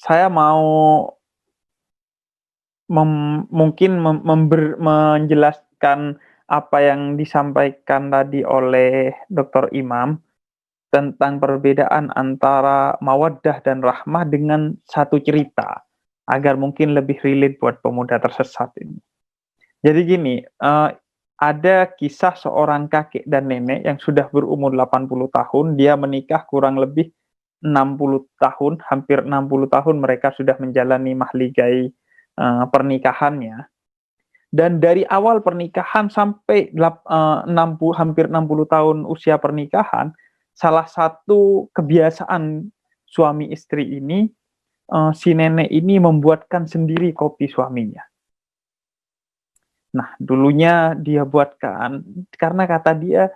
Saya mau menjelaskan apa yang disampaikan tadi oleh Dokter Imam tentang perbedaan antara mawaddah dan rahmah dengan satu cerita, agar mungkin lebih relate buat pemuda tersesat ini. Jadi gini, ada kisah seorang kakek dan nenek yang sudah berumur 80 tahun, dia menikah kurang lebih 60 tahun, hampir 60 tahun mereka sudah menjalani mahligai, pernikahannya. Dan dari awal pernikahan sampai 60 hampir 60 tahun usia pernikahan, salah satu kebiasaan suami istri ini, si nenek ini membuatkan sendiri kopi suaminya. Nah, dulunya dia buatkan, karena kata dia,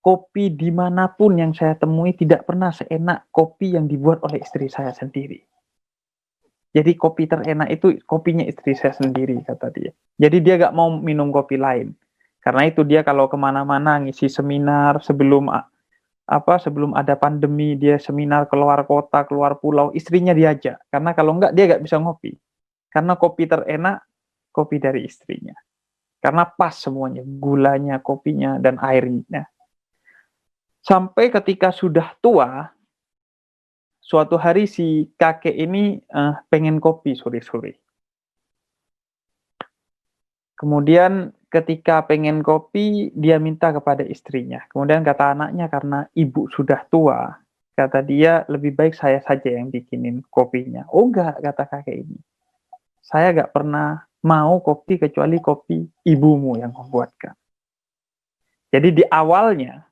kopi dimanapun yang saya temui tidak pernah seenak kopi yang dibuat oleh istri saya sendiri. Jadi kopi terenak itu kopinya istri saya sendiri, kata dia. Jadi dia gak mau minum kopi lain. Karena itu dia kalau kemana-mana ngisi seminar sebelum ada pandemi, dia seminar keluar kota, keluar pulau, istrinya diajak. Karena kalau enggak dia gak bisa ngopi. Karena kopi terenak, kopi dari istrinya. Karena pas semuanya, gulanya, kopinya, dan airnya. Sampai ketika sudah tua, suatu hari si kakek ini pengen kopi sore-sore. Kemudian ketika pengen kopi, dia minta kepada istrinya. Kemudian kata anaknya, karena ibu sudah tua, kata dia, lebih baik saya saja yang bikinin kopinya. Oh enggak, kata kakek ini. Saya gak pernah mau kopi kecuali kopi ibumu yang membuatkan. Jadi di awalnya,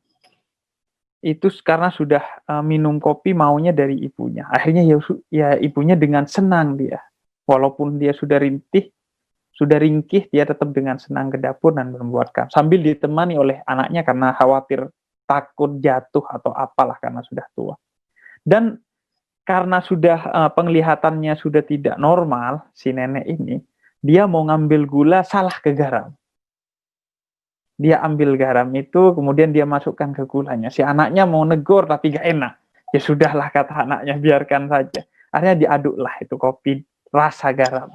itu karena sudah minum kopi maunya dari ibunya. Akhirnya ya ibunya dengan senang dia. Walaupun dia sudah ringkih, dia tetap dengan senang ke dapur dan membuatkan. Sambil ditemani oleh anaknya karena khawatir takut jatuh atau apalah karena sudah tua. Dan karena sudah penglihatannya sudah tidak normal, si nenek ini, dia mau ngambil gula salah ke garam. Dia ambil garam itu, kemudian dia masukkan ke gulanya. Si anaknya mau negor tapi gak enak. Ya sudahlah, kata anaknya, biarkan saja. Akhirnya diaduklah itu kopi rasa garam.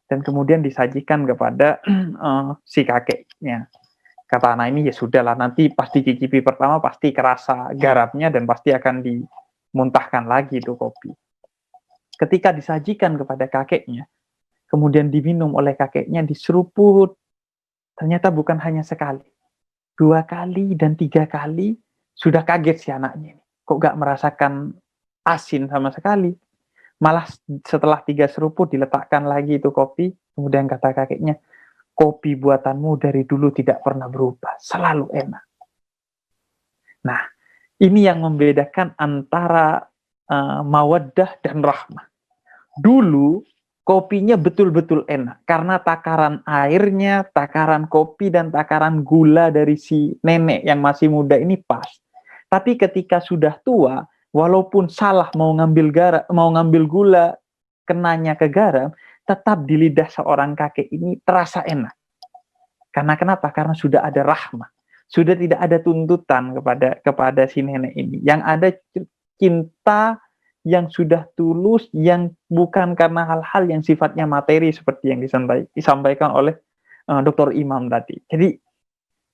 Dan kemudian disajikan kepada si kakeknya. Kata anak ini, ya sudahlah, nanti pasti cicipi pertama, pasti kerasa garamnya dan pasti akan dimuntahkan lagi itu kopi. Ketika disajikan kepada kakeknya, kemudian diminum oleh kakeknya, diseruput. Ternyata bukan hanya sekali, 2 kali dan 3 kali sudah kaget si anaknya. Kok gak merasakan asin sama sekali. Malah setelah 3 seruput diletakkan lagi itu kopi, kemudian kata kakeknya, kopi buatanmu dari dulu tidak pernah berubah, selalu enak. Nah, ini yang membedakan antara mawaddah dan rahmah. Dulu kopinya betul-betul enak karena takaran airnya, takaran kopi, dan takaran gula dari si nenek yang masih muda ini pas. Tapi ketika sudah tua, walaupun salah mau ngambil gula, kenanya ke garam, tetap di lidah seorang kakek ini terasa enak. Karena kenapa? Karena sudah ada rahmah, sudah tidak ada tuntutan kepada si nenek ini. Yang ada cinta yang sudah tulus, yang bukan karena hal-hal yang sifatnya materi seperti yang disampaikan oleh Dr. Imam tadi. Jadi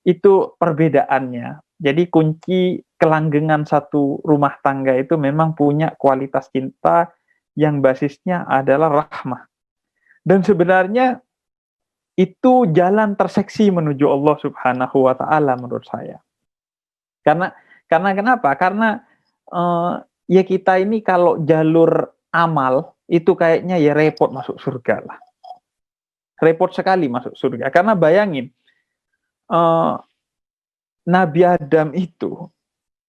itu perbedaannya. Jadi kunci kelanggengan satu rumah tangga itu memang punya kualitas cinta yang basisnya adalah rahmah. Dan sebenarnya itu jalan terseksi menuju Allah Subhanahu wa Ta'ala menurut saya. Karena kenapa? Karena ya kita ini kalau jalur amal itu kayaknya ya repot masuk surga lah. Repot sekali masuk surga. Karena bayangin, Nabi Adam itu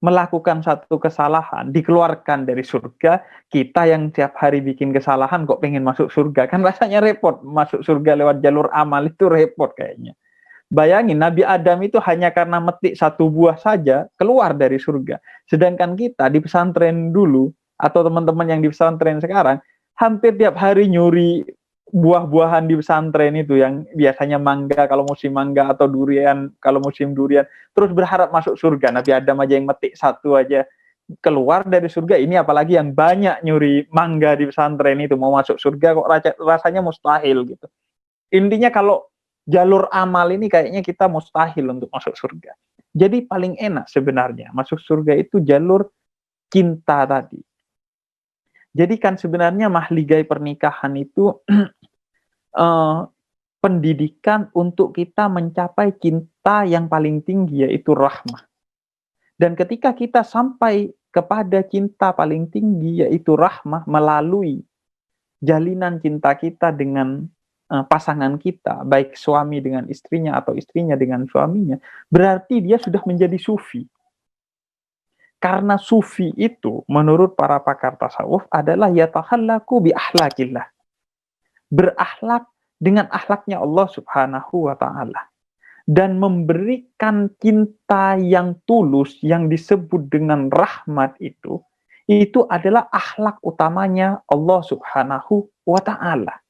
melakukan satu kesalahan, dikeluarkan dari surga. Kita yang tiap hari bikin kesalahan kok pengen masuk surga, kan rasanya repot. Masuk surga lewat jalur amal itu repot kayaknya. Bayangin, Nabi Adam itu hanya karena metik 1 buah saja keluar dari surga. Sedangkan kita di pesantren dulu, atau teman-teman yang di pesantren sekarang, hampir tiap hari nyuri buah-buahan di pesantren itu, yang biasanya mangga kalau musim mangga, atau durian kalau musim durian, terus berharap masuk surga. Nabi Adam aja yang metik 1 aja keluar dari surga ini, apalagi yang banyak nyuri mangga di pesantren itu, mau masuk surga kok rasanya mustahil gitu. Intinya kalau jalur amal ini kayaknya kita mustahil untuk masuk surga. Jadi paling enak sebenarnya masuk surga itu jalur cinta tadi. Jadi kan sebenarnya mahligai pernikahan itu eh, pendidikan untuk kita mencapai cinta yang paling tinggi, yaitu rahmah. Dan ketika kita sampai kepada cinta paling tinggi, yaitu rahmah, melalui jalinan cinta kita dengan pasangan kita, baik suami dengan istrinya atau istrinya dengan suaminya, berarti dia sudah menjadi sufi. Karena sufi itu, menurut para pakar tasawuf, adalah yatahallaku bi ahlakillah. Berakhlak dengan akhlaknya Allah Subhanahu wa Ta'ala. Dan memberikan cinta yang tulus yang disebut dengan rahmat itu adalah akhlak utamanya Allah Subhanahu wa Ta'ala.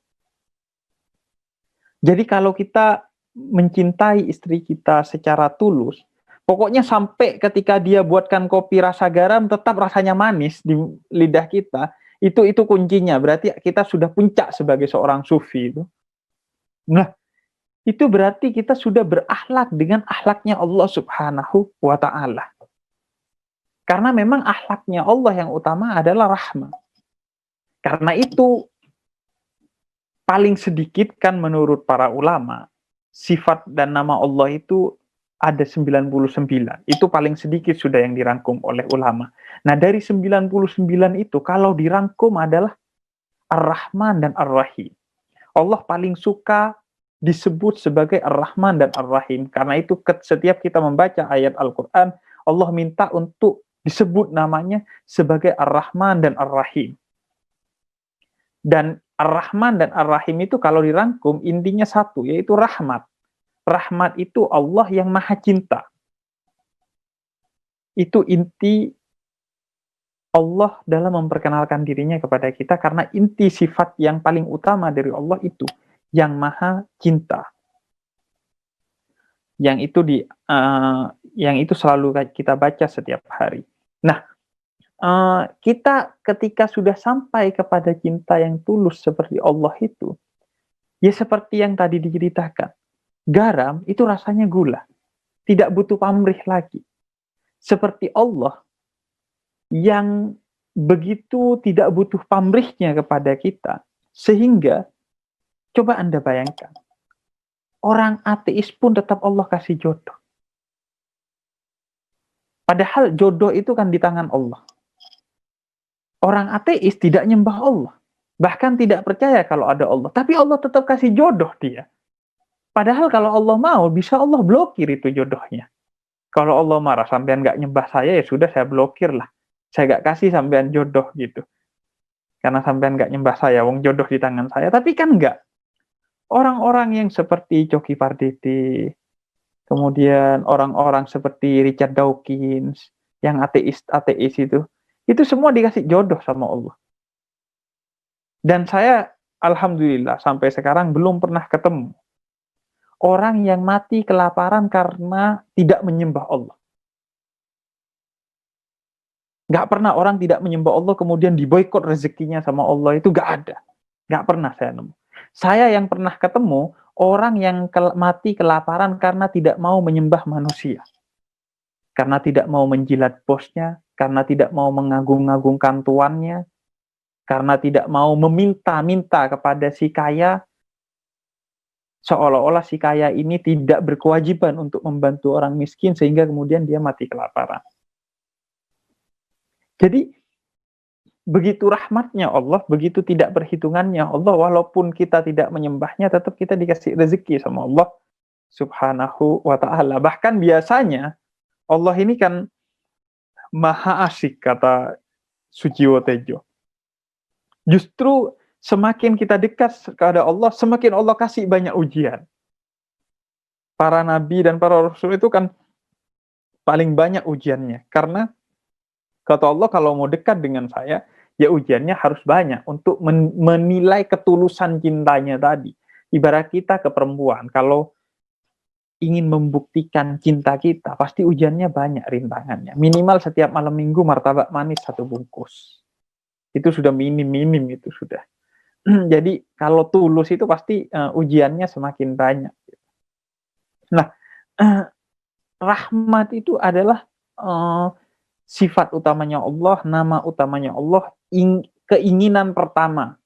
Jadi kalau kita mencintai istri kita secara tulus, pokoknya sampai ketika dia buatkan kopi rasa garam tetap rasanya manis di lidah kita, itu kuncinya. Berarti kita sudah puncak sebagai seorang sufi itu. Nah, itu berarti kita sudah berakhlak dengan akhlaknya Allah Subhanahu wa Ta'ala. Karena memang akhlaknya Allah yang utama adalah rahmat. Karena itu paling sedikit kan menurut para ulama, sifat dan nama Allah itu ada 99. Itu paling sedikit sudah yang dirangkum oleh ulama. Nah, dari 99 itu kalau dirangkum adalah Ar-Rahman dan Ar-Rahim. Allah paling suka disebut sebagai Ar-Rahman dan Ar-Rahim. Karena itu setiap kita membaca ayat Al-Quran, Allah minta untuk disebut namanya sebagai Ar-Rahman dan Ar-Rahim. Dan Ar-Rahman dan Ar-Rahim itu kalau dirangkum intinya satu, yaitu rahmat. Rahmat itu Allah yang maha cinta. Itu inti Allah dalam memperkenalkan dirinya kepada kita, karena inti sifat yang paling utama dari Allah itu yang maha cinta. Yang itu selalu kita baca setiap hari. Nah, kita ketika sudah sampai kepada cinta yang tulus seperti Allah itu, ya seperti yang tadi diceritakan, garam itu rasanya gula, tidak butuh pamrih lagi. Seperti Allah yang begitu tidak butuh pamrihnya kepada kita, sehingga coba Anda bayangkan, orang ateis pun tetap Allah kasih jodoh. Padahal jodoh itu kan di tangan Allah. Orang ateis tidak nyembah Allah, bahkan tidak percaya kalau ada Allah, tapi Allah tetap kasih jodoh dia. Padahal kalau Allah mau, bisa Allah blokir itu jodohnya. Kalau Allah marah, sampean nggak nyembah saya, ya sudah saya blokir lah. Saya nggak kasih sampean jodoh gitu. Karena sampean nggak nyembah saya, wong jodoh di tangan saya. Tapi kan nggak. Orang-orang yang seperti Coki Pardede, kemudian orang-orang seperti Richard Dawkins, yang ateis itu semua dikasih jodoh sama Allah. Dan saya, alhamdulillah, sampai sekarang belum pernah ketemu orang yang mati kelaparan karena tidak menyembah Allah. Nggak pernah orang tidak menyembah Allah kemudian diboikot rezekinya sama Allah, itu nggak ada. Nggak pernah saya nemu. Saya yang pernah ketemu orang yang mati kelaparan karena tidak mau menyembah manusia. Karena tidak mau menjilat bosnya, karena tidak mau mengagung-agungkan tuannya, karena tidak mau meminta-minta kepada si kaya, seolah-olah si kaya ini tidak berkewajiban untuk membantu orang miskin sehingga kemudian dia mati kelaparan. Jadi begitu rahmatnya Allah, begitu tidak perhitungannya Allah, walaupun kita tidak menyembahnya, tetap kita dikasih rezeki sama Allah Subhanahu wa Ta'ala. Bahkan biasanya Allah ini kan maha asik, kata Sujiwo Tejo. Justru semakin kita dekat kepada Allah, semakin Allah kasih banyak ujian. Para nabi dan para rasul itu kan paling banyak ujiannya. Karena kata Allah, kalau mau dekat dengan saya, ya ujiannya harus banyak untuk menilai ketulusan cintanya tadi. Ibarat kita ke perempuan, kalau ingin membuktikan cinta kita, pasti ujiannya banyak, rintangannya. Minimal setiap malam minggu martabak manis 1 bungkus. Itu sudah minim itu sudah. Jadi kalau tulus itu pasti ujiannya semakin banyak. Nah, rahmat itu adalah sifat utamanya Allah, nama utamanya Allah, keinginan pertama.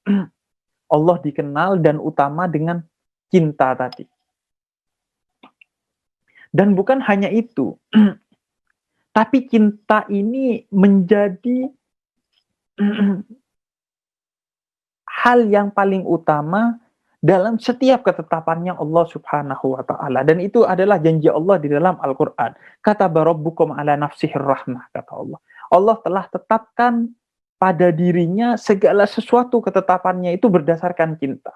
Allah dikenal dan utama dengan cinta tadi. Dan bukan hanya itu, tapi cinta ini menjadi hal yang paling utama dalam setiap ketetapannya Allah Subhanahu wa taala, dan itu adalah janji Allah di dalam Al-Qur'an. Kata rabbukum ala nafsihir rahmah, kata Allah. Allah telah tetapkan pada dirinya segala sesuatu, ketetapannya itu berdasarkan cinta.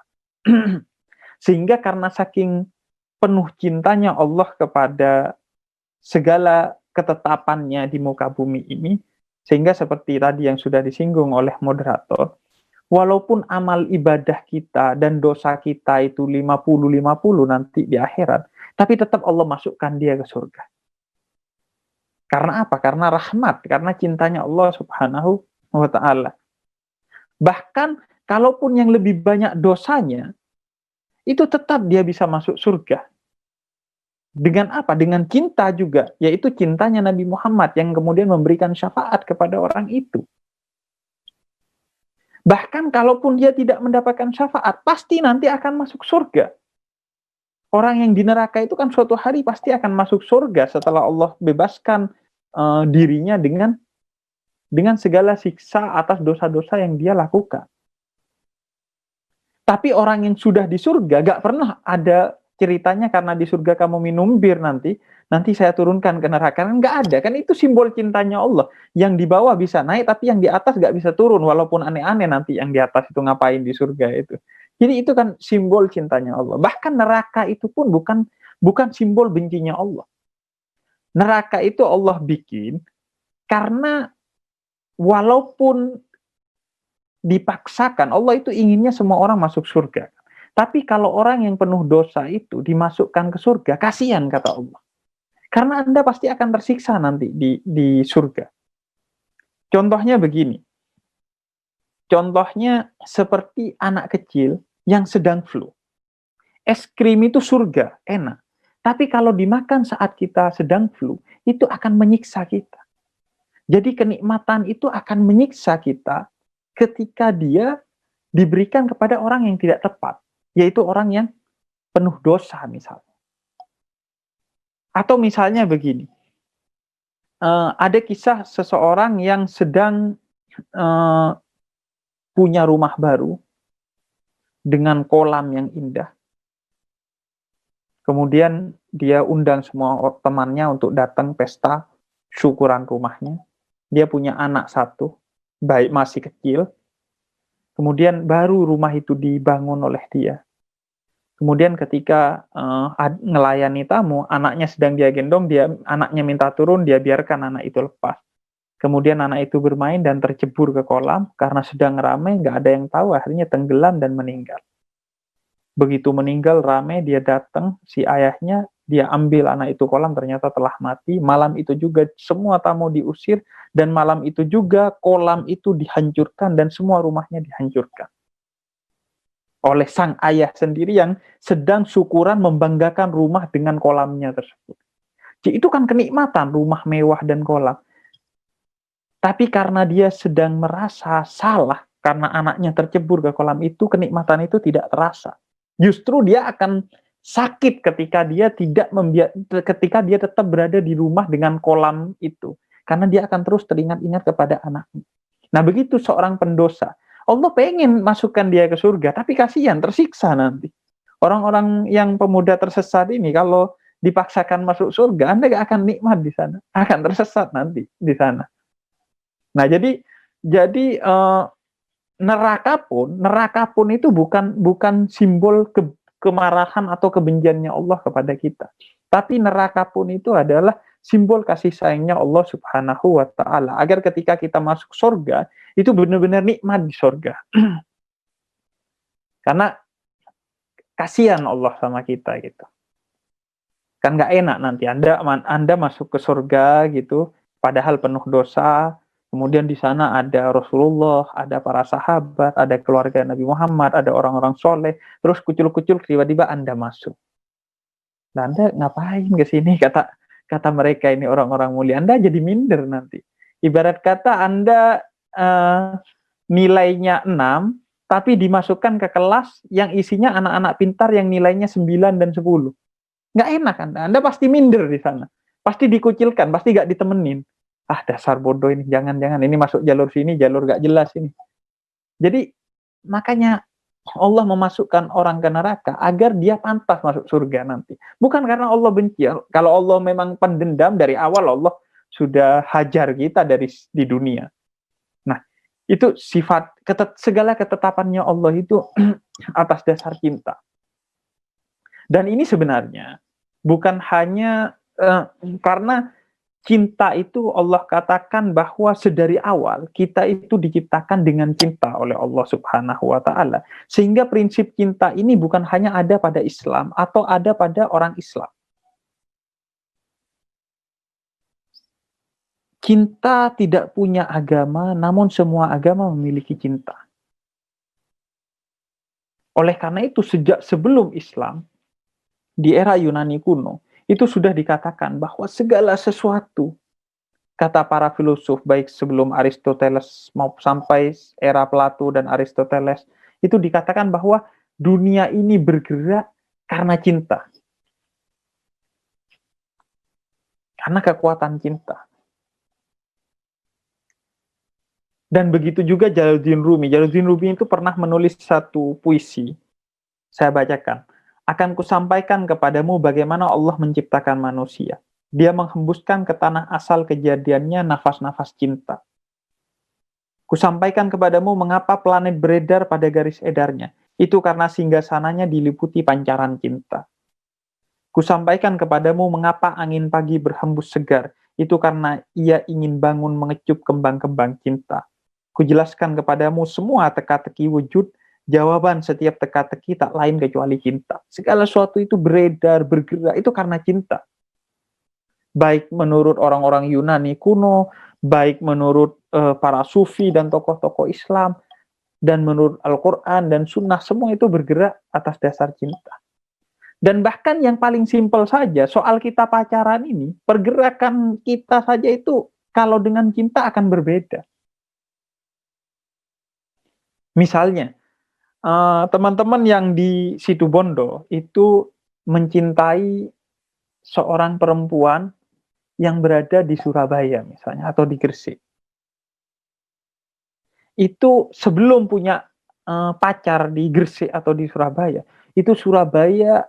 Sehingga karena saking penuh cintanya Allah kepada segala ketetapannya di muka bumi ini, sehingga seperti tadi yang sudah disinggung oleh moderator, walaupun amal ibadah kita dan dosa kita itu 50-50 nanti di akhirat, tapi tetap Allah masukkan dia ke surga. Karena apa? Karena rahmat, karena cintanya Allah Subhanahu wa ta'ala. Bahkan kalaupun yang lebih banyak dosanya, itu tetap dia bisa masuk surga. Dengan apa? Dengan cinta juga, yaitu cintanya Nabi Muhammad yang kemudian memberikan syafaat kepada orang itu. Bahkan kalaupun dia tidak mendapatkan syafaat, pasti nanti akan masuk surga. Orang yang di neraka itu kan suatu hari pasti akan masuk surga setelah Allah bebaskan dirinya dengan segala siksa atas dosa-dosa yang dia lakukan. Tapi orang yang sudah di surga gak pernah ada ceritanya karena di surga kamu minum bir nanti saya turunkan ke neraka. Kan gak ada, kan itu simbol cintanya Allah. Yang di bawah bisa naik, tapi yang di atas gak bisa turun, walaupun aneh-aneh nanti yang di atas itu ngapain di surga itu. Jadi itu kan simbol cintanya Allah. Bahkan neraka itu pun bukan simbol bencinya Allah. Neraka itu Allah bikin karena walaupun dipaksakan, Allah itu inginnya semua orang masuk surga. Tapi kalau orang yang penuh dosa itu dimasukkan ke surga, kasihan kata Allah. Karena Anda pasti akan tersiksa nanti di surga. Contohnya begini. Contohnya seperti anak kecil yang sedang flu. Es krim itu surga, enak. Tapi kalau dimakan saat kita sedang flu, itu akan menyiksa kita. Jadi kenikmatan itu akan menyiksa kita ketika dia diberikan kepada orang yang tidak tepat, yaitu orang yang penuh dosa misalnya. Atau misalnya begini, ada kisah seseorang yang sedang punya rumah baru dengan kolam yang indah. Kemudian dia undang semua temannya untuk datang pesta syukuran rumahnya. Dia punya anak 1, baik masih kecil. Kemudian baru rumah itu dibangun oleh dia. Kemudian ketika ngelayani tamu, anaknya sedang dia gendong, anaknya minta turun, dia biarkan anak itu lepas. Kemudian anak itu bermain dan tercebur ke kolam, karena sedang ramai, nggak ada yang tahu, akhirnya tenggelam dan meninggal. Begitu meninggal, ramai, dia datang, si ayahnya, dia ambil anak itu kolam, ternyata telah mati. Malam itu juga semua tamu diusir, dan malam itu juga kolam itu dihancurkan, dan semua rumahnya dihancurkan oleh sang ayah sendiri yang sedang syukuran membanggakan rumah dengan kolamnya tersebut. Jadi itu kan kenikmatan, rumah mewah dan kolam. Tapi karena dia sedang merasa salah, karena anaknya tercebur ke kolam itu, kenikmatan itu tidak terasa. Justru dia akan sakit ketika dia ketika dia tetap berada di rumah dengan kolam itu. Karena dia akan terus teringat-ingat kepada anaknya. Nah begitu seorang pendosa. Allah pengen masukkan dia ke surga, tapi kasihan, tersiksa nanti. Orang-orang yang pemuda tersesat ini, kalau dipaksakan masuk surga, Anda gak akan nikmat di sana, akan tersesat nanti di sana. Nah, jadi neraka pun itu bukan simbol kemarahan atau kebenciannya Allah kepada kita. Tapi neraka pun itu adalah simbol kasih sayangnya Allah Subhanahu wa ta'ala. Agar ketika kita masuk surga, itu benar-benar nikmat di surga. Karena kasihan Allah sama kita gitu. Kan nggak enak nanti Anda masuk ke surga gitu, padahal penuh dosa. Kemudian di sana ada Rasulullah, ada para sahabat, ada keluarga Nabi Muhammad, ada orang-orang soleh. Terus kucul-kucul tiba-tiba Anda masuk. Nah, Anda ngapain ke sini? Kata kata mereka ini orang-orang mulia. Anda jadi minder nanti. Ibarat kata Anda nilainya 6, tapi dimasukkan ke kelas yang isinya anak-anak pintar yang nilainya 9 dan 10. Nggak enak Anda pasti minder di sana. Pasti dikucilkan, pasti nggak ditemenin. Ah, dasar bodoh ini, jangan-jangan ini masuk jalur sini, jalur nggak jelas ini. Jadi, makanya Allah memasukkan orang ke neraka agar dia pantas masuk surga nanti. Bukan karena Allah benci. Kalau Allah memang pendendam dari awal, Allah sudah hajar kita di dunia. Nah, itu sifat segala ketetapannya Allah itu atas dasar cinta. Dan ini sebenarnya bukan hanya karena cinta itu Allah katakan bahwa sedari awal kita itu diciptakan dengan cinta oleh Allah Subhanahu wa taala. Sehingga prinsip cinta ini bukan hanya ada pada Islam atau ada pada orang Islam. Cinta tidak punya agama, namun semua agama memiliki cinta. Oleh karena itu sejak sebelum Islam, di era Yunani kuno, itu sudah dikatakan bahwa segala sesuatu, kata para filosof baik sebelum Aristoteles mau sampai era Plato dan Aristoteles, itu dikatakan bahwa dunia ini bergerak karena cinta. Karena kekuatan cinta. Dan begitu juga Jalaluddin Rumi. Jalaluddin Rumi itu pernah menulis satu puisi. Saya bacakan. Akan kusampaikan kepadamu bagaimana Allah menciptakan manusia. Dia menghembuskan ke tanah asal kejadiannya nafas-nafas cinta. Kusampaikan kepadamu mengapa planet beredar pada garis edarnya. Itu karena singgasananya diliputi pancaran cinta. Kusampaikan kepadamu mengapa angin pagi berhembus segar. Itu karena ia ingin bangun mengecup kembang-kembang cinta. Kujelaskan kepadamu semua teka-teki wujud. Jawaban setiap teka-teki tak lain kecuali cinta. Segala sesuatu itu beredar, bergerak, itu karena cinta. Baik menurut orang-orang Yunani kuno, baik menurut para sufi dan tokoh-tokoh Islam, dan menurut Al-Quran dan Sunnah, semua itu bergerak atas dasar cinta. Dan bahkan yang paling simpel saja, soal kita pacaran ini, pergerakan kita saja itu kalau dengan cinta akan berbeda. Misalnya, teman-teman yang di Situbondo itu mencintai seorang perempuan yang berada di Surabaya misalnya atau di Gresik. Itu sebelum punya pacar di Gresik atau di Surabaya, itu Surabaya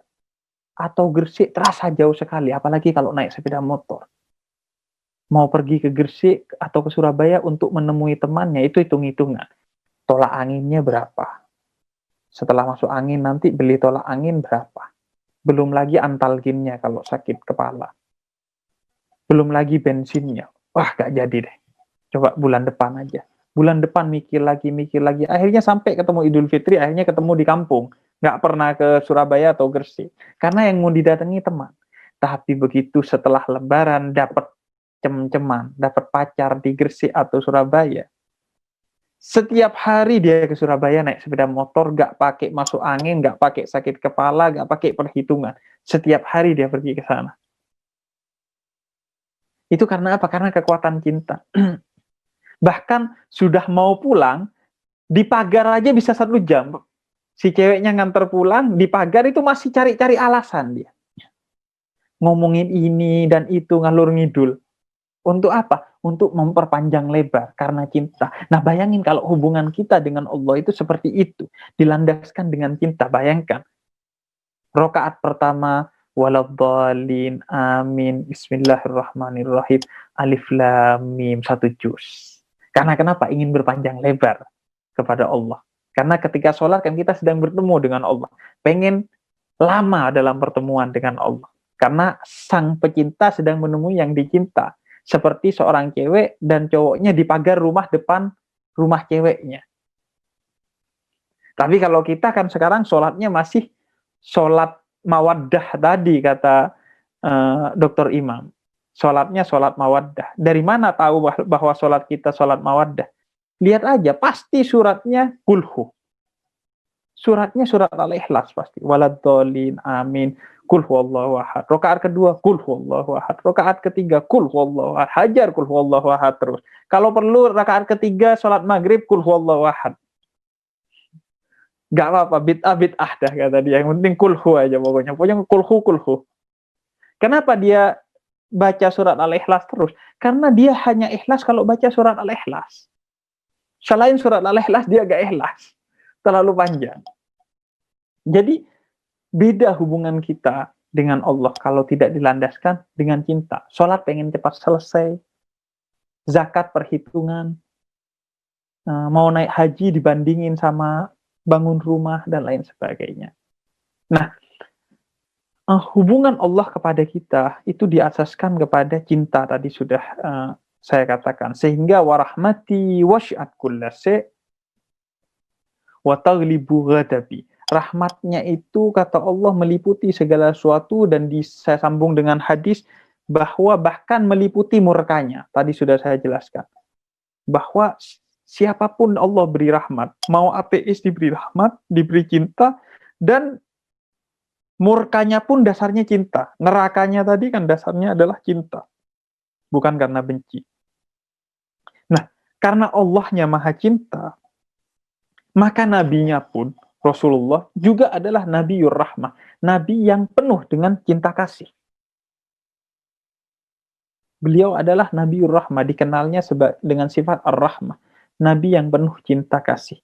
atau Gresik terasa jauh sekali, apalagi kalau naik sepeda motor. Mau pergi ke Gresik atau ke Surabaya untuk menemui temannya itu hitung-hitungan. Tolak anginnya berapa? Setelah masuk angin nanti beli tolak angin berapa? Belum lagi antalginnya kalau sakit kepala. Belum lagi bensinnya. Wah, gak jadi deh. Coba bulan depan aja. Bulan depan mikir lagi. Akhirnya sampai ketemu Idul Fitri, akhirnya ketemu di kampung. Gak pernah ke Surabaya atau Gresik. Karena yang mau didatangi teman. Tapi begitu setelah Lebaran dapat cem-ceman, dapat pacar di Gresik atau Surabaya. Setiap hari dia ke Surabaya naik sepeda motor, gak pakai masuk angin, gak pakai sakit kepala, gak pakai perhitungan. Setiap hari dia pergi ke sana. Itu karena apa? Karena kekuatan cinta. Bahkan sudah mau pulang, di pagar aja bisa 1 jam. Si ceweknya nganter pulang, di pagar itu masih cari-cari alasan dia. Ngomongin ini dan itu, ngalur ngidul. Untuk apa? Untuk memperpanjang lebar karena cinta. Nah, bayangin kalau hubungan kita dengan Allah itu seperti itu, dilandaskan dengan cinta. Bayangkan. Rakaat pertama, waladhdallin, amin, bismillahirrahmanirrahim, alif lam mim, 1 juz. Karena kenapa? Ingin berpanjang lebar kepada Allah. Karena ketika sholat kan kita sedang bertemu dengan Allah. Pengen lama dalam pertemuan dengan Allah. Karena sang pecinta sedang menemui yang dicinta. Seperti seorang cewek dan cowoknya di pagar rumah depan rumah ceweknya. Tapi kalau kita kan sekarang sholatnya masih sholat mawaddah tadi, kata Dr. Imam. Sholatnya sholat mawaddah. Dari mana tahu bahwa sholat kita sholat mawaddah? Lihat aja, pasti suratnya kulhu. Suratnya surat Al-Ikhlas pasti. Waladhdallin, amin. Kul huwallahu ahad. Rakaat kedua, kul huwallahu ahad. Rakaat ketiga, kul huwallahu ahad. Hajar kul huwallahu ahad terus. Kalau perlu rakaat ketiga sholat maghrib, kul huwallahu ahad. Gak apa-apa, bid'ah dah kata dia. Yang penting kulhu aja pokoknya. Pokoknya kulhu. Kenapa dia baca surat Al-Ikhlas terus? Karena dia hanya ikhlas kalau baca surat Al-Ikhlas. Selain surat Al-Ikhlas dia gak ikhlas. Terlalu panjang. Jadi beda hubungan kita dengan Allah kalau tidak dilandaskan dengan cinta. Sholat pengen cepat selesai. Zakat perhitungan. Mau naik haji dibandingin sama bangun rumah dan lain sebagainya. Nah, hubungan Allah kepada kita itu diasaskan kepada cinta tadi sudah saya katakan. Sehingga warahmati wasy'at kullase wa taghlibu ghadabi. Rahmatnya itu kata Allah meliputi segala sesuatu dan saya sambung dengan hadis bahwa bahkan meliputi murkanya. Tadi sudah saya jelaskan. Bahwa siapapun Allah beri rahmat, mau ateis diberi rahmat, diberi cinta, dan murkanya pun dasarnya cinta. Nerakanya tadi kan dasarnya adalah cinta. Bukan karena benci. Nah, karena Allahnya maha cinta, maka nabinya pun, Rasulullah, juga adalah Nabiur Rahmah. Nabi yang penuh dengan cinta kasih. Beliau adalah Nabiur Rahmah, dikenalnya dengan sifat Ar-Rahmah. Nabi yang penuh cinta kasih.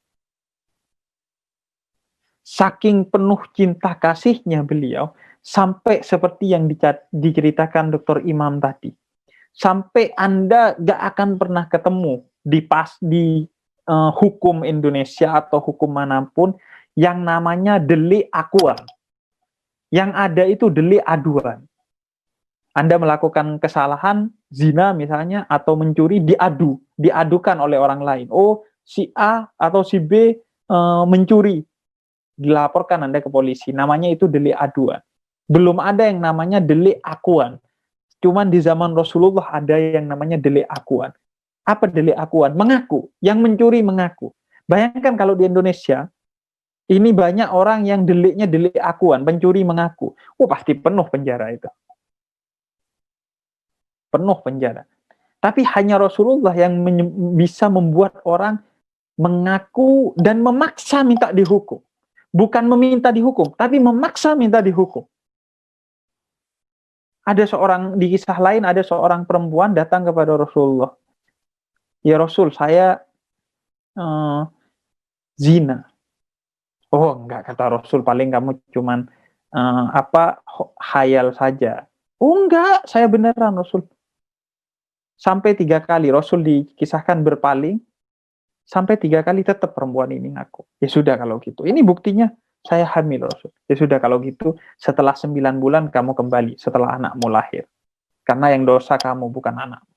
Saking penuh cinta kasihnya beliau, sampai seperti yang diceritakan Dr. Imam tadi. Sampai Anda gak akan pernah ketemu di hukum Indonesia atau hukum manapun yang namanya delik akuan. Yang ada itu delik aduan. Anda melakukan kesalahan, zina misalnya, atau mencuri, diadukan oleh orang lain. Oh, si A atau si B mencuri. Dilaporkan Anda ke polisi. Namanya itu delik aduan. Belum ada yang namanya delik akuan. Cuman di zaman Rasulullah ada yang namanya delik akuan. Apa delik akuan? Mengaku. Yang mencuri mengaku. Bayangkan kalau di Indonesia, ini banyak orang yang deliknya delik akuan, pencuri mengaku. Oh, pasti penuh penjara itu. Penuh penjara. Tapi hanya Rasulullah yang bisa membuat orang mengaku dan memaksa minta dihukum. Bukan meminta dihukum, tapi memaksa minta dihukum. Ada seorang, di kisah lain, ada seorang perempuan datang kepada Rasulullah. Ya Rasul, saya zina. Oh, enggak, kata Rasul, paling kamu cuman khayal saja. Oh, enggak, saya beneran Rasul. Sampai 3 kali Rasul dikisahkan berpaling, sampai 3 kali tetap perempuan ini ngaku. Ya sudah kalau gitu. Ini buktinya saya hamil Rasul. Ya sudah kalau gitu, setelah 9 bulan kamu kembali, setelah anakmu lahir. Karena yang dosa kamu bukan anakmu.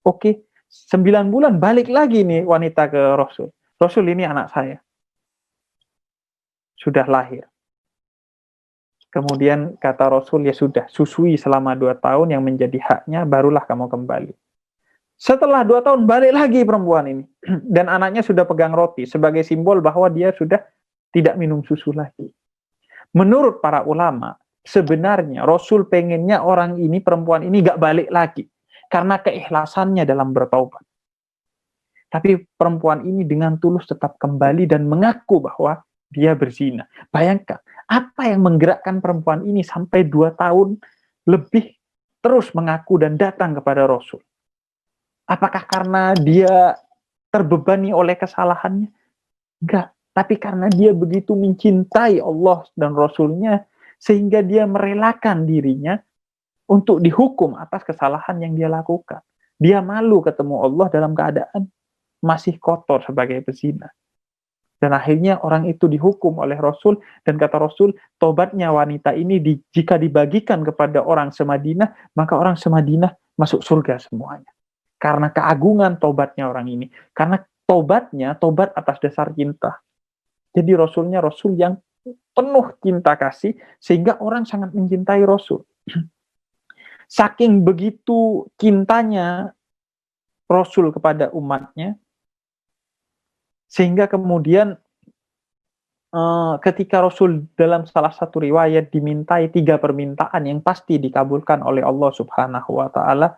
Oke, 9 bulan balik lagi nih wanita ke Rasul. Rasul, ini anak saya. Sudah lahir. Kemudian kata Rasul, ya sudah, susui selama 2 tahun yang menjadi haknya, barulah kamu kembali. Setelah 2 tahun balik lagi perempuan ini. Dan anaknya sudah pegang roti sebagai simbol bahwa dia sudah tidak minum susu lagi. Menurut para ulama, sebenarnya Rasul pengennya orang ini, perempuan ini gak balik lagi. Karena keikhlasannya dalam bertaubat. Tapi perempuan ini dengan tulus tetap kembali dan mengaku bahwa dia berzina. Bayangkan, apa yang menggerakkan perempuan ini sampai 2 tahun lebih terus mengaku dan datang kepada Rasul? Apakah karena dia terbebani oleh kesalahannya? Enggak. Tapi karena dia begitu mencintai Allah dan Rasulnya, sehingga dia merelakan dirinya untuk dihukum atas kesalahan yang dia lakukan. Dia malu ketemu Allah dalam keadaan masih kotor sebagai pezina. Dan akhirnya orang itu dihukum oleh Rasul, dan kata Rasul, tobatnya wanita ini jika dibagikan kepada orang semadinah, maka orang semadinah masuk surga semuanya. Karena keagungan tobatnya orang ini. Karena tobatnya, tobat atas dasar cinta. Jadi Rasulnya Rasul yang penuh cinta kasih, sehingga orang sangat mencintai Rasul. Saking begitu cintanya Rasul kepada umatnya, sehingga kemudian ketika Rasul dalam salah satu riwayat dimintai 3 permintaan yang pasti dikabulkan oleh Allah Subhanahu wa taala.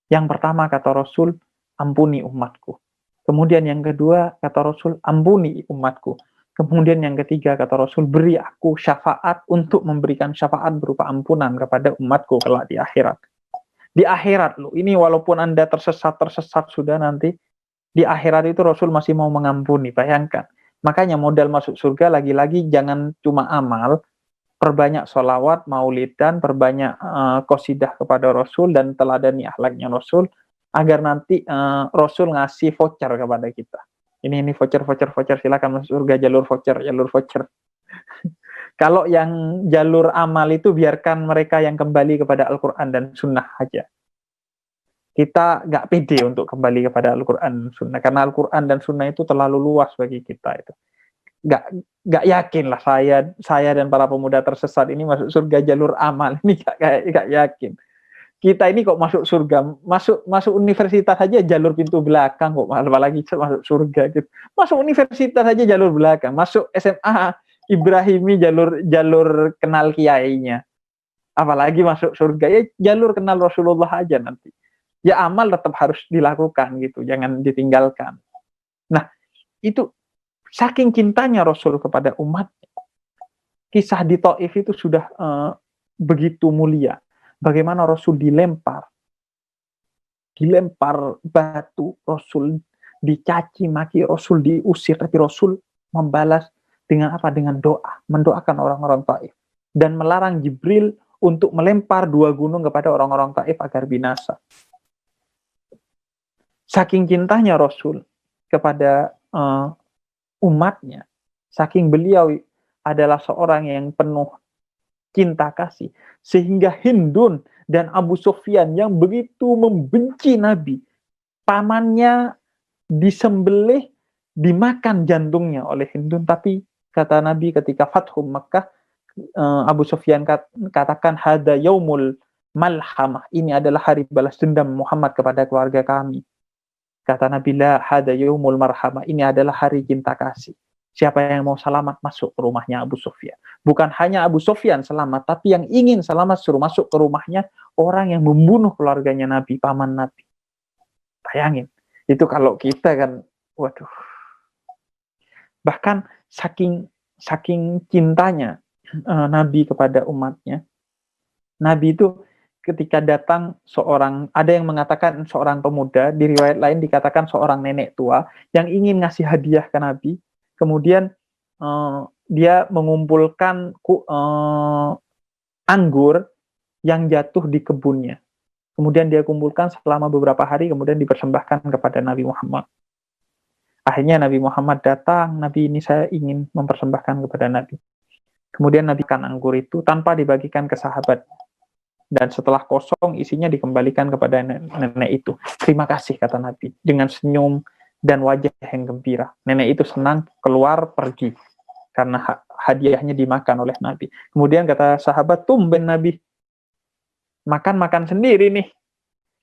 Yang pertama kata Rasul, ampuni umatku. Kemudian yang kedua kata Rasul, ampuni umatku. Kemudian yang ketiga kata Rasul, beri aku syafaat untuk memberikan syafaat berupa ampunan kepada umatku kelak di akhirat. Di akhirat loh, ini walaupun Anda tersesat sudah nanti, di akhirat itu Rasul masih mau mengampuni, bayangkan. Makanya modal masuk surga lagi-lagi jangan cuma amal, perbanyak sholawat, maulidan, perbanyak qasidah kepada Rasul dan teladani akhlaknya Rasul, agar nanti Rasul ngasih voucher kepada kita. Ini voucher, silakan masuk surga, jalur voucher. Kalau yang jalur amal itu biarkan mereka yang kembali kepada Al-Quran dan Sunnah aja. Kita nggak pede untuk kembali kepada Al-Quran dan Sunnah, karena Al-Quran dan Sunnah itu terlalu luas bagi kita itu. Nggak yakin lah saya dan para pemuda tersesat ini masuk surga jalur amal, ini nggak yakin. Kita ini kok masuk surga, masuk universitas aja jalur pintu belakang kok, apalagi masuk surga gitu. Masuk universitas aja jalur belakang, masuk SMA Ibrahimi jalur kenal kiainya, apalagi masuk surga ya jalur kenal Rasulullah aja nanti. Ya amal tetap harus dilakukan gitu, jangan ditinggalkan. Nah, itu saking cintanya Rasul kepada umat, kisah di Taif itu sudah begitu mulia. Bagaimana Rasul dilempar batu, Rasul dicaci maki, Rasul diusir, tapi Rasul membalas dengan apa? Dengan doa, mendoakan orang-orang Taif dan melarang Jibril untuk melempar 2 gunung kepada orang-orang Taif agar binasa. Saking cintanya Rasul kepada umatnya, saking beliau adalah seorang yang penuh cinta kasih, sehingga Hindun dan Abu Sufyan yang begitu membenci Nabi, pamannya disembelih, dimakan jantungnya oleh Hindun. Tapi kata Nabi ketika Fathu Makkah, Abu Sufyan katakan, hada yaumul malhamah, ini adalah hari balas dendam Muhammad kepada keluarga kami. Kata Nabi, la hada yaumul marhamah, ini adalah hari cinta kasih. Siapa yang mau selamat masuk ke rumahnya Abu Sufyan. Bukan hanya Abu Sufyan selamat, tapi yang ingin selamat suruh masuk ke rumahnya orang yang membunuh keluarganya Nabi, paman Nabi. Bayangin, itu kalau kita kan, waduh. Bahkan saking cintanya Nabi kepada umatnya, Nabi itu ketika datang ada yang mengatakan seorang pemuda, di riwayat lain dikatakan seorang nenek tua yang ingin ngasih hadiah ke Nabi. Kemudian dia mengumpulkan anggur yang jatuh di kebunnya. Kemudian dia kumpulkan selama beberapa hari, kemudian dipersembahkan kepada Nabi Muhammad. Akhirnya Nabi Muhammad datang, Nabi, ini saya ingin mempersembahkan kepada Nabi. Kemudian Nabi kan anggur itu tanpa dibagikan ke sahabat. Dan setelah kosong, isinya dikembalikan kepada nenek itu. Terima kasih, kata Nabi, dengan senyum dan wajah yang gembira. Nenek itu senang, keluar pergi karena hadiahnya dimakan oleh Nabi. Kemudian kata sahabat, tumben Nabi makan sendiri nih.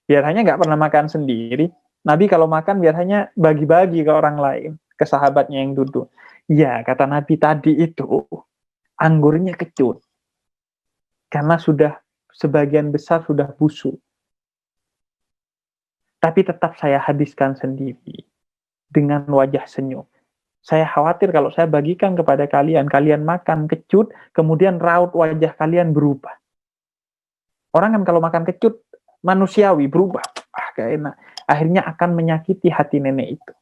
Biasanya nggak pernah makan sendiri. Nabi kalau makan biasanya bagi-bagi ke orang lain, ke sahabatnya yang duduk. Ya, kata Nabi, tadi itu anggurnya kecut karena sebagian besar sudah busuk. Tapi tetap saya habiskan sendiri dengan wajah senyum. Saya khawatir kalau saya bagikan kepada kalian makan kecut, kemudian raut wajah kalian berubah. Orang kan kalau makan kecut, manusiawi, berubah. Gak enak. Akhirnya akan menyakiti hati nenek itu.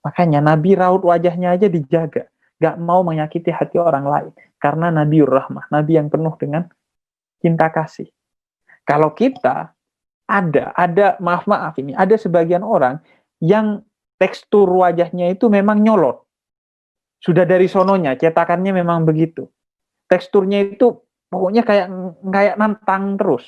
Makanya Nabi raut wajahnya aja dijaga. Gak mau menyakiti hati orang lain. Karena Nabiur Rahmah, Nabi yang penuh dengan cinta kasih. Kalau kita maaf ini, ada sebagian orang yang tekstur wajahnya itu memang nyolot. Sudah dari sononya, cetakannya memang begitu. Teksturnya itu pokoknya kayak nantang terus.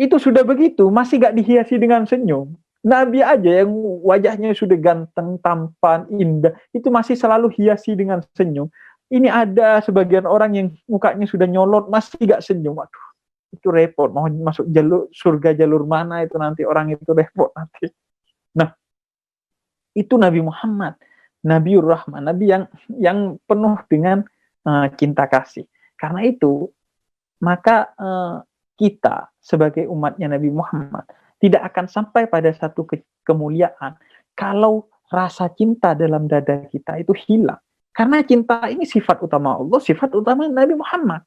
Itu sudah begitu, masih gak dihiasi dengan senyum. Nabi aja yang wajahnya sudah ganteng, tampan, indah, itu masih selalu hiasi dengan senyum. Ini ada sebagian orang yang mukanya sudah nyolot, masih gak senyum. Waduh, itu repot. Mau masuk jalur surga jalur mana itu nanti orang itu repot nanti. Nah, itu Nabi Muhammad, Nabiur Rahman, Nabi yang penuh dengan cinta kasih. Karena itu, maka kita sebagai umatnya Nabi Muhammad tidak akan sampai pada satu kemuliaan kalau rasa cinta dalam dada kita itu hilang. Karena cinta ini sifat utama Allah, sifat utama Nabi Muhammad.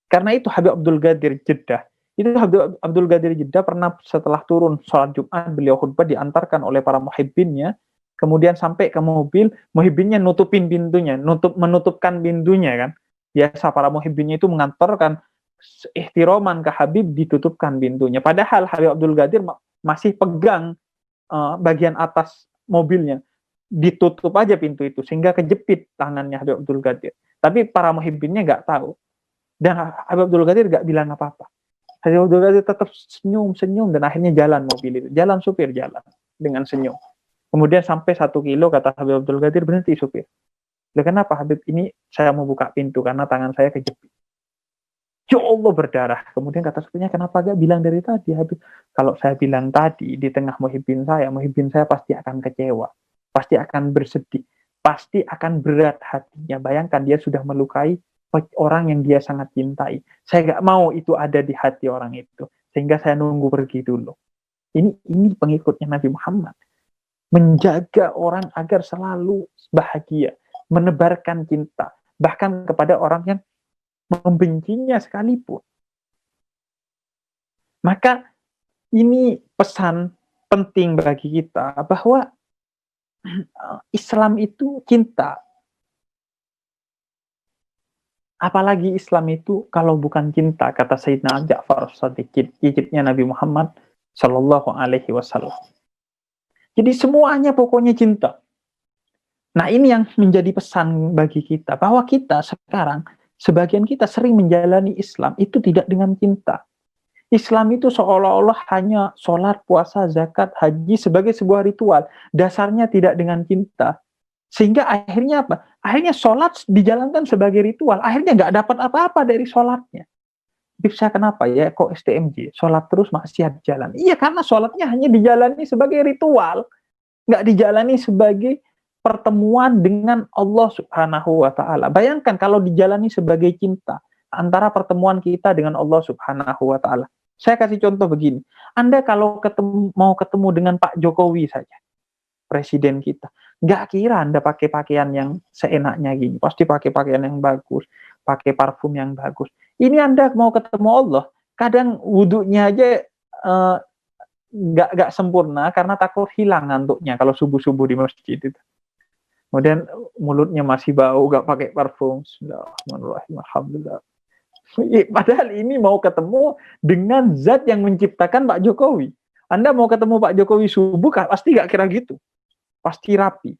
Karena itu Habib Abdul Qadir Jeddah, itu Habib Abdul Qadir Jeddah pernah setelah turun sholat Jumat, beliau khutbah diantarkan oleh para muhibbinnya, kemudian sampai ke mobil, muhibbinnya nutupin pintunya, menutupkan pintunya kan. Biasa para muhibbinnya itu mengantarkan ihtiroman ke Habib, ditutupkan pintunya. Padahal Habib Abdul Qadir masih pegang bagian atas mobilnya, ditutup aja pintu itu sehingga kejepit tangannya Habib Abdul Qadir. Tapi para muhibbinnya nggak tahu. Dan Habib Abdul Qadir nggak bilang apa-apa. Habib Abdul Qadir tetap senyum dan akhirnya jalan mobil itu. Jalan supir jalan dengan senyum. Kemudian sampai 1 kilo kata Habib Abdul Qadir, berhenti supir. Kenapa Habib, ini saya mau buka pintu karena tangan saya kejepit. Ya Allah, berdarah. Kemudian kata supirnya, kenapa gak bilang dari tadi Habib? Kalau saya bilang tadi di tengah muhibbin saya pasti akan kecewa. Pasti akan bersedih. Pasti akan berat hatinya. Bayangkan dia sudah melukai orang yang dia sangat cintai. Saya gak mau itu ada di hati orang itu. Sehingga saya nunggu pergi dulu. Ini pengikutnya Nabi Muhammad. Menjaga orang agar selalu bahagia. Menebarkan cinta. Bahkan kepada orang yang membencinya sekalipun. Maka ini pesan penting bagi kita bahwa Islam itu cinta. Apalagi Islam itu kalau bukan cinta, kata Sayyidina Ja'far Shadiq, cicitnya Nabi Muhammad Shallallahu Alaihi Wasallam. Jadi semuanya pokoknya cinta. Nah, ini yang menjadi pesan bagi kita, bahwa kita sekarang, sebagian kita sering menjalani Islam itu tidak dengan cinta. Islam itu seolah-olah hanya sholat, puasa, zakat, haji sebagai sebuah ritual. Dasarnya tidak dengan cinta. Sehingga akhirnya apa? Akhirnya sholat dijalankan sebagai ritual. Akhirnya nggak dapat apa-apa dari sholatnya. Bisa kenapa ya? Kok STMJ? Sholat terus maksiat jalan. Iya, karena sholatnya hanya dijalani sebagai ritual. Nggak dijalani sebagai pertemuan dengan Allah Subhanahu wa Ta'ala. Bayangkan kalau dijalani sebagai cinta antara pertemuan kita dengan Allah Subhanahu wa Ta'ala. Saya kasih contoh begini. Anda kalau mau ketemu dengan Pak Jokowi saja, presiden kita, nggak kira Anda pakai pakaian yang seenaknya gini. Pasti pakai pakaian yang bagus, pakai parfum yang bagus. Ini Anda mau ketemu Allah, kadang wudhunya aja nggak sempurna karena takut hilang ngantuknya kalau subuh-subuh di masjid itu. Kemudian mulutnya masih bau, gak pakai parfum. Bismillahirrahmanirrahim. Alhamdulillah. Padahal ini mau ketemu dengan zat yang menciptakan Pak Jokowi. Anda mau ketemu Pak Jokowi subuh, pasti gak kira gitu. Pasti rapi.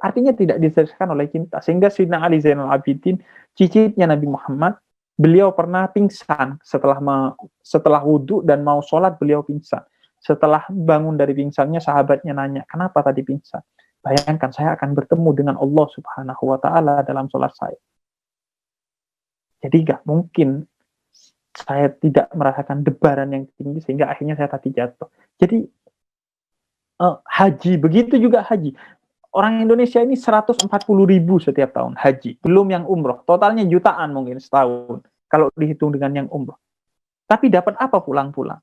Artinya tidak didasarkan oleh cinta. Sehingga Sayyidina Ali Zainal Abidin, cicitnya Nabi Muhammad, beliau pernah pingsan setelah wudhu dan mau sholat, beliau pingsan. Setelah bangun dari pingsannya, sahabatnya nanya, kenapa tadi pingsan? Bayangkan, saya akan bertemu dengan Allah Subhanahu wa Ta'ala dalam sholat saya. Jadi gak mungkin saya tidak merasakan debaran yang tinggi sehingga akhirnya saya tadi jatuh. Jadi haji, begitu juga haji. Orang Indonesia ini 140.000 setiap tahun haji. Belum yang umroh. Totalnya jutaan mungkin setahun. Kalau dihitung dengan yang umroh. Tapi dapat apa pulang-pulang?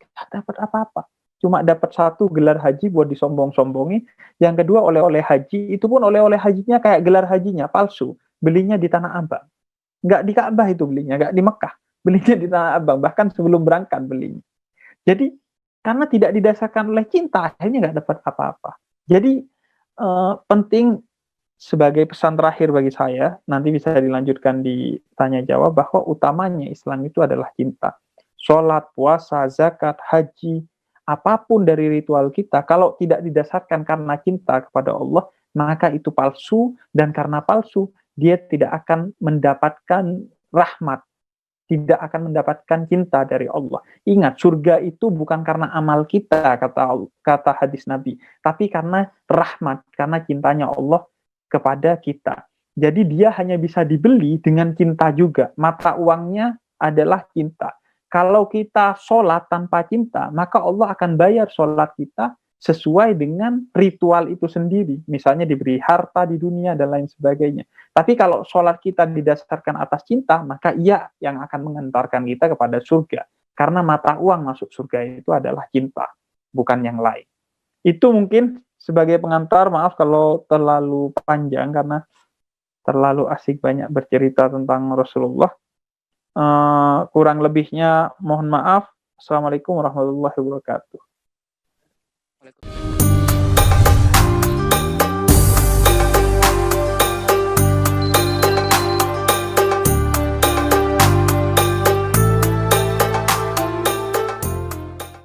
Gak dapat apa-apa. Cuma dapat 1 gelar haji buat disombong-sombongi. Yang kedua, oleh-oleh haji. Itu pun oleh-oleh hajinya kayak gelar hajinya palsu. Belinya di Tanah Abang. Nggak di Ka'bah itu belinya, nggak di Mekah. Belinya di Tanah Abang. Bahkan sebelum berangkat belinya. Jadi, karena tidak didasarkan oleh cinta, akhirnya nggak dapat apa-apa. Jadi, penting sebagai pesan terakhir bagi saya, nanti bisa dilanjutkan di tanya jawab, bahwa utamanya Islam itu adalah cinta. Sholat, puasa, zakat, haji, apapun dari ritual kita, kalau tidak didasarkan karena cinta kepada Allah, maka itu palsu, dan karena palsu, dia tidak akan mendapatkan rahmat, tidak akan mendapatkan cinta dari Allah. Ingat, surga itu bukan karena amal kita, kata hadis Nabi, tapi karena rahmat, karena cintanya Allah kepada kita. Jadi dia hanya bisa dibeli dengan cinta juga. Mata uangnya adalah cinta. Kalau kita sholat tanpa cinta, maka Allah akan bayar sholat kita sesuai dengan ritual itu sendiri. Misalnya diberi harta di dunia dan lain sebagainya. Tapi kalau sholat kita didasarkan atas cinta, maka ia yang akan mengantarkan kita kepada surga. Karena mata uang masuk surga itu adalah cinta, bukan yang lain. Itu mungkin sebagai pengantar, maaf kalau terlalu panjang karena terlalu asik banyak bercerita tentang Rasulullah. Kurang lebihnya mohon maaf. Assalamualaikum warahmatullahi wabarakatuh.